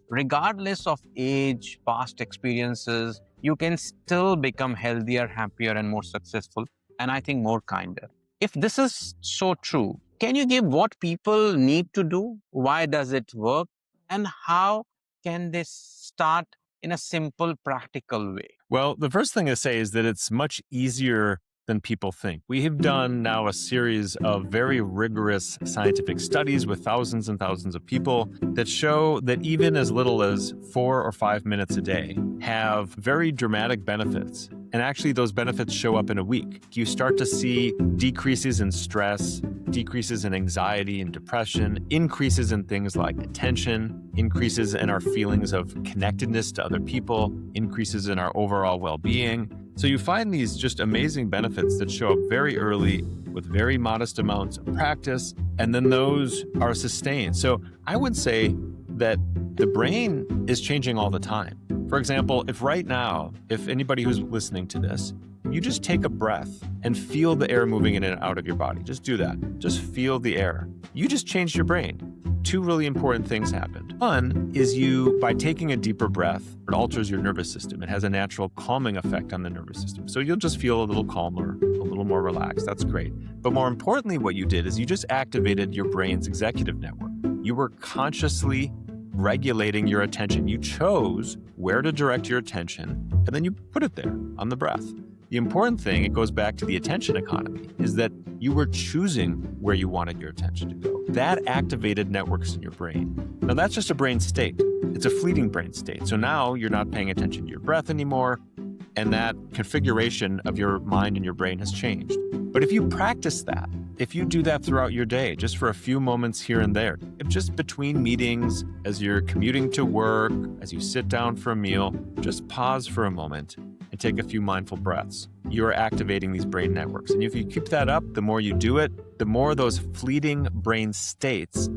regardless of age, past experiences, you can still become healthier, happier, and more successful, and I think more kinder. If this is so true, can you give what people need to do? Why does it work? And how can they start in a simple, practical way? Well, the first thing to say is that it's much easier than people think. We have done now a series of very rigorous scientific studies with thousands and thousands of people that show that even as little as 4 or 5 minutes a day have very dramatic benefits. And actually, those benefits show up in a week. You start to see decreases in stress, decreases in anxiety and depression, increases in things like attention, increases in our feelings of connectedness to other people, increases in our overall well-being. So you find these just amazing benefits that show up very early with very modest amounts of practice, and then those are sustained. So I would say that the brain is changing all the time. For example, if right now, if anybody who's listening to this, you just take a breath and feel the air moving in and out of your body. Just do that. Just feel the air. You just changed your brain. 2 really important things happened. One is by taking a deeper breath, it alters your nervous system. It has a natural calming effect on the nervous system. So you'll just feel a little calmer, a little more relaxed. That's great. But more importantly, what you did is you just activated your brain's executive network. You were consciously regulating your attention. You chose where to direct your attention, and then you put it there on the breath. The important thing, it goes back to the attention economy, is that you were choosing where you wanted your attention to go. That activated networks in your brain. Now, that's just a brain state. It's a fleeting brain state. So now you're not paying attention to your breath anymore, and that configuration of your mind and your brain has changed. But if you practice that, if you do that throughout your day, just for a few moments here and there, if just between meetings, as you're commuting to work, as you sit down for a meal, just pause for a moment and take a few mindful breaths. You're activating these brain networks. And if you keep that up, the more you do it, the more those fleeting brain states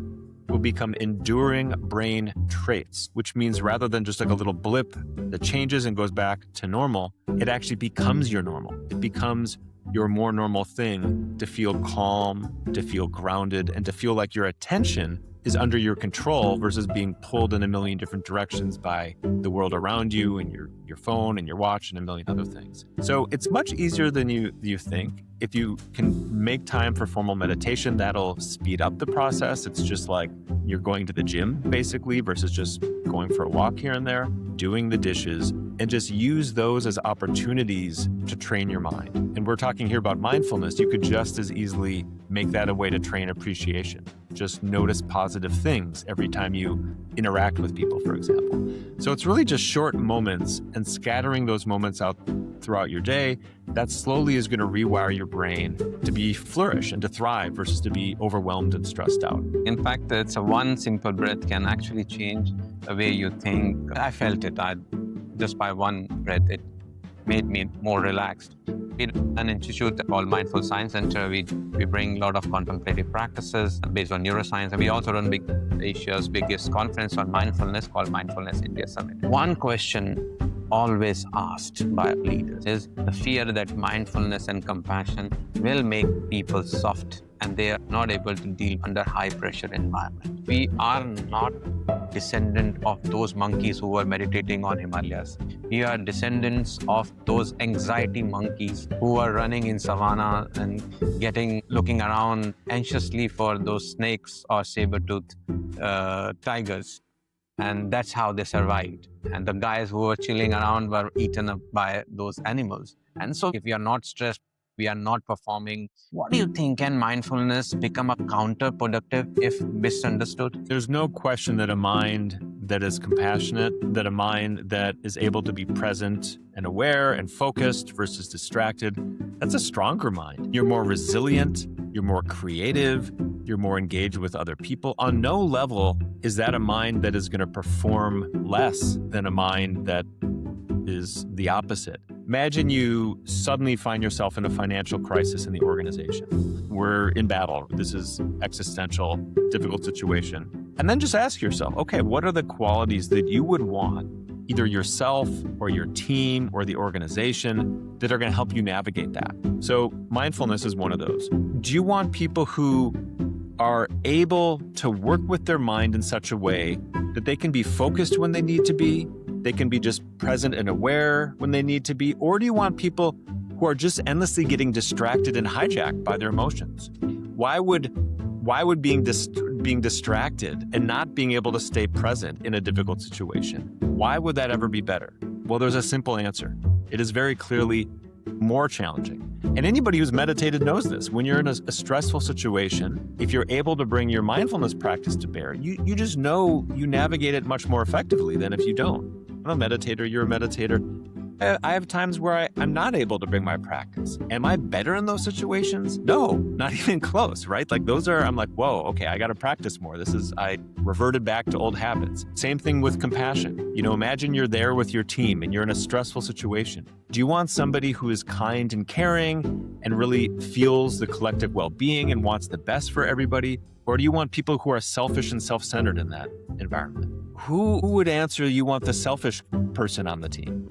will become enduring brain traits, which means rather than just like a little blip that changes and goes back to normal, it actually becomes your normal. It becomes your more normal thing to feel calm, to feel grounded, and to feel like your attention is under your control versus being pulled in a million different directions by the world around you and your phone and your watch and a million other things. So it's much easier than you think. If you can make time for formal meditation, that'll speed up the process. It's just like you're going to the gym, basically, versus just going for a walk here and there, doing the dishes, and just use those as opportunities to train your mind. And we're talking here about mindfulness. You could just as easily make that a way to train appreciation. Just notice positive things every time you interact with people, for example. So it's really just short moments, and scattering those moments out throughout your day, that slowly is going to rewire your brain to be flourish and to thrive versus to be overwhelmed and stressed out. In fact, it's one simple breath can actually change the way you think. I felt it. Just by one breath, it made me more relaxed. We're an institute called Mindful Science Center. We bring a lot of contemplative practices based on neuroscience. And we also run Asia's biggest conference on mindfulness called Mindfulness India Summit. One question always asked by leaders is the fear that mindfulness and compassion will make people soft and they are not able to deal under high pressure environment. We are not descendant of those monkeys who were meditating on Himalayas. We are descendants of those anxiety monkeys who are running in savannah and looking around anxiously for those snakes or saber-toothed tigers. And that's how they survived. And the guys who were chilling around were eaten up by those animals. And so if we are not stressed, we are not performing. What do you think? Can mindfulness become a counterproductive if misunderstood? There's no question that a mind that is compassionate, that a mind that is able to be present and aware and focused versus distracted, that's a stronger mind. You're more resilient, you're more creative, you're more engaged with other people. On no level is that a mind that is going to perform less than a mind that is the opposite. Imagine you suddenly find yourself in a financial crisis in the organization. We're in battle. This is existential, difficult situation. And then just ask yourself, okay, what are the qualities that you would want, either yourself or your team or the organization, that are going to help you navigate that? So mindfulness is one of those. Do you want people who are able to work with their mind in such a way that they can be focused when they need to be, they can be just present and aware when they need to be? Or do you want people who are just endlessly getting distracted and hijacked by their emotions? Why would being distracted and not being able to stay present in a difficult situation, why would that ever be better? Well, there's a simple answer. It is very clearly more challenging. And anybody who's meditated knows this. When you're in a stressful situation, if you're able to bring your mindfulness practice to bear, you just know you navigate it much more effectively than if you don't. I'm a meditator, you're a meditator. I have times where I'm not able to bring my practice. Am I better in those situations? No, not even close, right? Like I'm like, whoa, okay, I got to practice more. I reverted back to old habits. Same thing with compassion. Imagine you're there with your team and you're in a stressful situation. Do you want somebody who is kind and caring and really feels the collective well-being and wants the best for everybody? Or do you want people who are selfish and self-centered in that environment? Who would answer you want the selfish person on the team?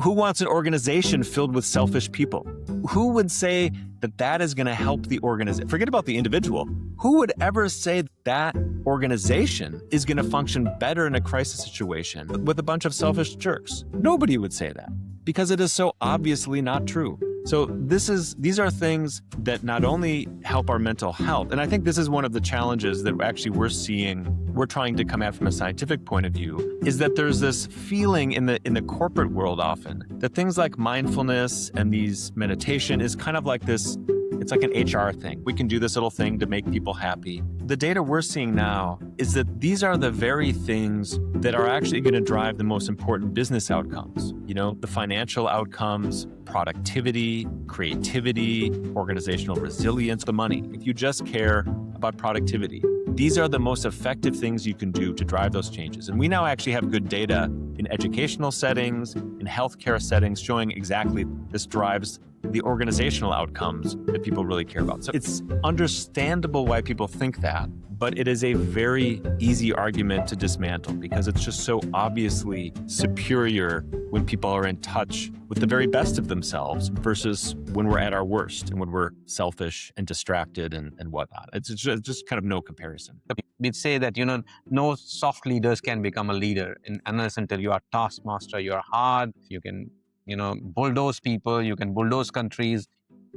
Who wants an organization filled with selfish people? Who would say that is going to help the organization? Forget about the individual. Who would ever say that organization is going to function better in a crisis situation with a bunch of selfish jerks? Nobody would say that because it is so obviously not true. So these are things that not only help our mental health, and I think this is one of the challenges that actually we're trying to come at from a scientific point of view, is that there's this feeling in the corporate world often that things like mindfulness and these meditation is kind of like this, it's like an HR thing. We can do this little thing to make people happy. The data we're seeing now is that these are the very things that are actually going to drive the most important business outcomes. The financial outcomes, productivity, creativity, organizational resilience, the money. If you just care about productivity, these are the most effective things you can do to drive those changes. And we now actually have good data in educational settings, in healthcare settings, showing exactly this drives the organizational outcomes that people really care about. So it's understandable why people think that, but it is a very easy argument to dismantle because it's just so obviously superior when people are in touch with the very best of themselves versus when we're at our worst and when we're selfish and distracted and whatnot. It's just kind of no comparison. We'd say that, no soft leaders can become a leader unless until you are taskmaster, you are hard, you can bulldoze people, you can bulldoze countries,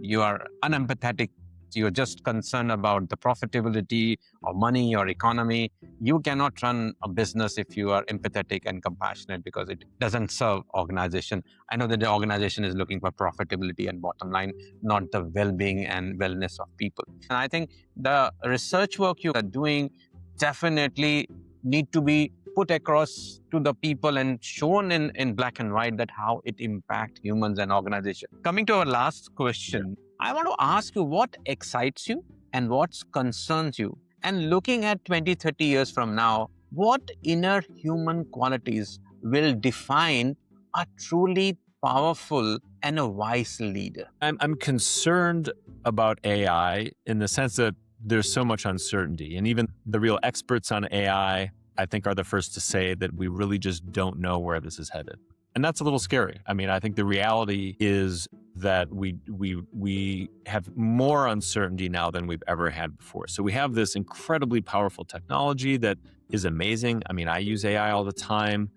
you are unempathetic, you're just concerned about the profitability or money or economy. You cannot run a business if you are empathetic and compassionate because it doesn't serve organization. I know that the organization is looking for profitability and bottom line, not the well-being and wellness of people. And I think the research work you are doing definitely need to be put across to the people and shown in black and white that how it impacts humans and organization. Coming to our last question, I want to ask you what excites you and what concerns you. And looking at 20, 30 years from now, what inner human qualities will define a truly powerful and a wise leader? I'm concerned about AI in the sense that there's so much uncertainty. And even the real experts on AI, I think, are the first to say that we really just don't know where this is headed. And that's a little scary. I mean, I think the reality is that we have more uncertainty now than we've ever had before. So we have this incredibly powerful technology that is amazing. I mean, I use AI all the time.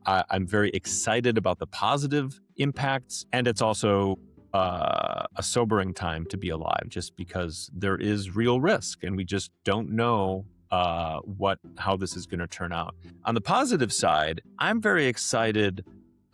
I'm very excited about the positive impacts, and it's also a sobering time to be alive, just because there is real risk, and we just don't know how this is going to turn out. On the positive side, I'm very excited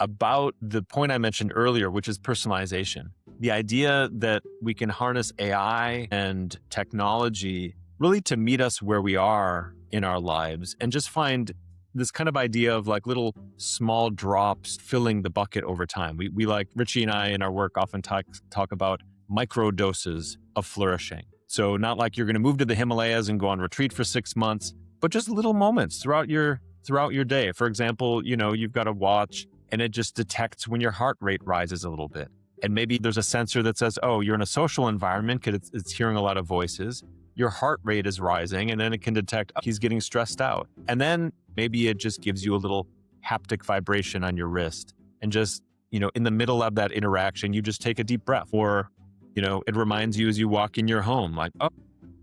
about the point I mentioned earlier, which is personalization. The idea that we can harness AI and technology really to meet us where we are in our lives and just find this kind of idea of like little small drops filling the bucket over time. We like, Richie and I in our work often talk about micro doses of flourishing. So not like you're going to move to the Himalayas and go on retreat for 6 months, but just little moments throughout your day. For example, you've got a watch and it just detects when your heart rate rises a little bit. And maybe there's a sensor that says, oh, you're in a social environment because it's hearing a lot of voices. Your heart rate is rising, and then it can detect, oh, he's getting stressed out. And then maybe it just gives you a little haptic vibration on your wrist. And just, in the middle of that interaction, you just take a deep breath. Or, it reminds you as you walk in your home, like, oh,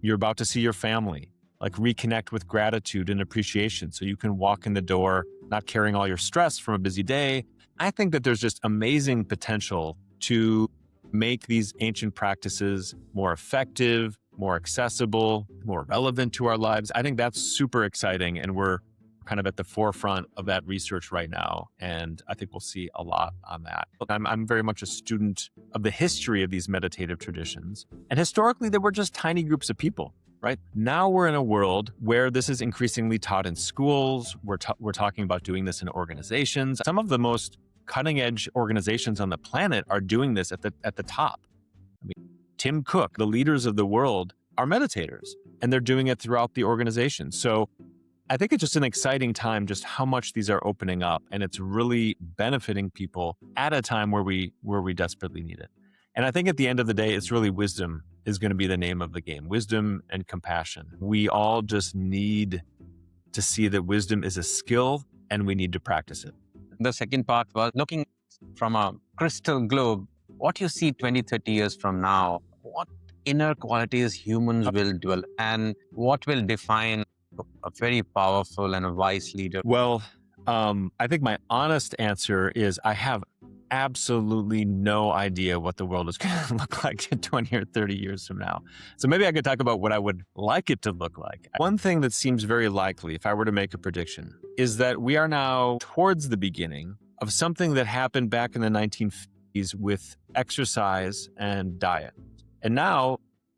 you're about to see your family. Like reconnect with gratitude and appreciation so you can walk in the door not carrying all your stress from a busy day. I think that there's just amazing potential to make these ancient practices more effective, more accessible, more relevant to our lives. I think that's super exciting, and we're kind of at the forefront of that research right now, and I think we'll see a lot on that. I'm very much a student of the history of these meditative traditions, and historically there were just tiny groups of people. Right? Now we're in a world where this is increasingly taught in schools. We're talking about doing this in organizations. Some of the most cutting edge organizations on the planet are doing this at the top. I mean, Tim Cook, the leaders of the world, are meditators, and they're doing it throughout the organization. So I think it's just an exciting time, just how much these are opening up, and it's really benefiting people at a time where we desperately need it. And I think at the end of the day, it's really wisdom is going to be the name of the game. Wisdom and compassion. We all just need to see that wisdom is a skill and we need to practice it. The second part was looking from a crystal globe, what you see 20, 30 years from now, what inner qualities humans will develop and what will define a very powerful and a wise leader? Well, I think my honest answer is I have absolutely no idea what the world is going to look like in 20 or 30 years from now. So maybe I could talk about what I would like it to look like. One thing that seems very likely, if I were to make a prediction, is that we are now towards the beginning of something that happened back in the 1950s with exercise and diet. And now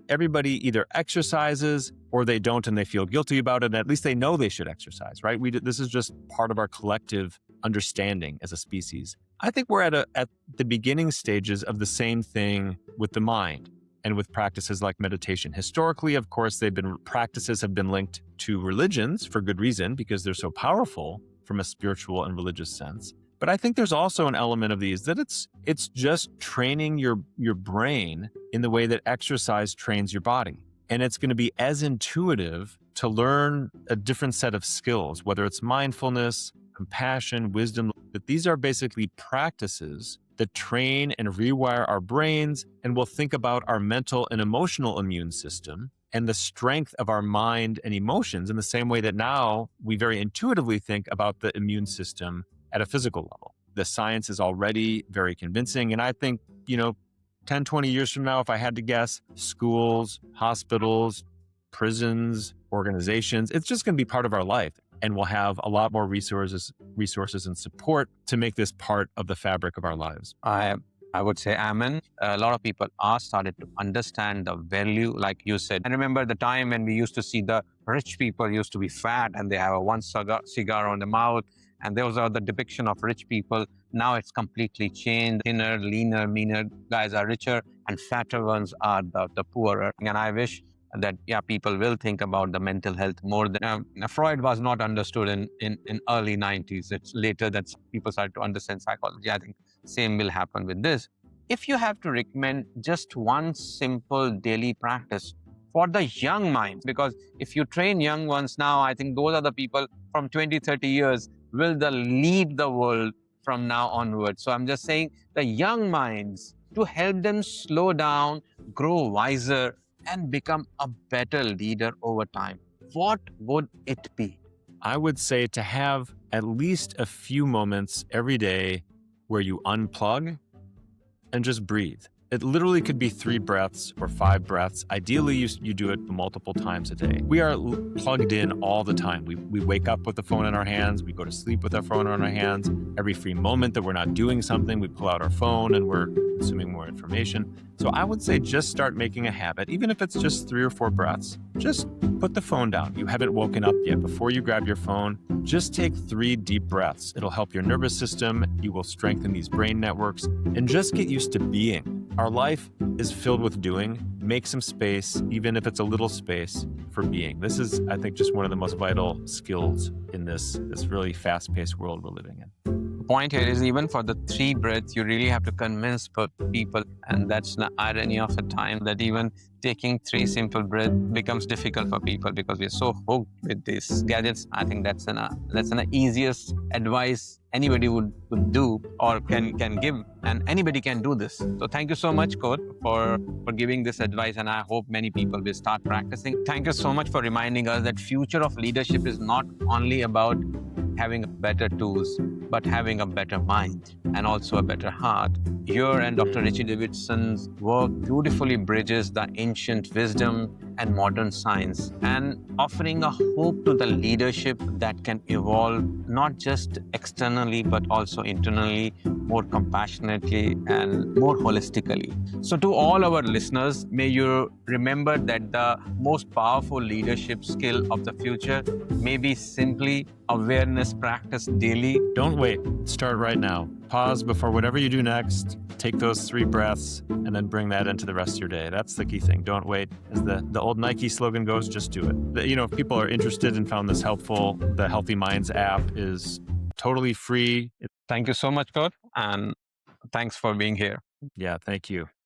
everybody either exercises or they don't and they feel guilty about it. And at least they know they should exercise, right? This is just part of our collective understanding as a species. I think we're at the beginning stages of the same thing with the mind and with practices like meditation. Historically, of course, practices have been linked to religions for good reason, because they're so powerful from a spiritual and religious sense. But I think there's also an element of these that it's just training your brain in the way that exercise trains your body. And it's going to be as intuitive to learn a different set of skills, whether it's mindfulness, compassion, wisdom, that these are basically practices that train and rewire our brains, and will think about our mental and emotional immune system and the strength of our mind and emotions in the same way that now we very intuitively think about the immune system at a physical level. The science is already very convincing, and I think, 10, 20 years from now, if I had to guess, schools, hospitals, prisons, organizations, it's just going to be part of our life. And we'll have a lot more resources and support to make this part of the fabric of our lives. I would say amen. A lot of people are started to understand the value, like you said. I remember the time when we used to see the rich people used to be fat and they have a one cigar on the mouth. And those are the depiction of rich people. Now it's completely changed. Thinner, leaner, meaner guys are richer and fatter ones are the poorer. And I wish that people will think about the mental health more than Freud was not understood in early 90s. It's later that people started to understand psychology. I think same will happen with this. If you have to recommend just one simple daily practice for the young minds, because if you train young ones now, I think those are the people from 20, 30 years will lead the world from now onwards. So I'm just saying the young minds, to help them slow down, grow wiser, and become a better leader over time. What would it be? I would say to have at least a few moments every day where you unplug and just breathe. It literally could be 3 breaths or 5 breaths. Ideally, you do it multiple times a day. We are plugged in all the time. We wake up with the phone in our hands. We go to sleep with our phone in our hands. Every free moment that we're not doing something, we pull out our phone and we're consuming more information. So I would say just start making a habit, even if it's just 3 or 4 breaths. Just put the phone down. You haven't woken up yet. Before you grab your phone, just take 3 deep breaths. It'll help your nervous system. You will strengthen these brain networks and just get used to being. Our life is filled with doing. Make some space, even if it's a little space, for being. This is, I think, just one of the most vital skills in this really fast-paced world we're living in. The point here is, even for the 3 breaths, you really have to convince people. And that's the irony of the time, that even taking 3 simple breaths becomes difficult for people because we're so hooked with these gadgets. I think that's an easiest advice anybody would do or can give, and anybody can do this. So thank you so much, Coach, for giving this advice, and I hope many people will start practicing. Thank you so much for reminding us that future of leadership is not only about having better tools, but having a better mind and also a better heart. Your and Dr. Richie Davidson's work beautifully bridges the ancient wisdom and modern science, and offering a hope to the leadership that can evolve not just externally, but also internally, more compassionately and more holistically. So to all our listeners, may you remember that the most powerful leadership skill of the future may be simply awareness practiced daily. Don't wait. Start right now. Pause before whatever you do next. Take those 3 breaths and then bring that into the rest of your day. That's the key thing. Don't wait. As the old Nike slogan goes, just do it. If people are interested and found this helpful, the Healthy Minds app is totally free. Thank you so much, Coach, and thanks for being here. Yeah, thank you.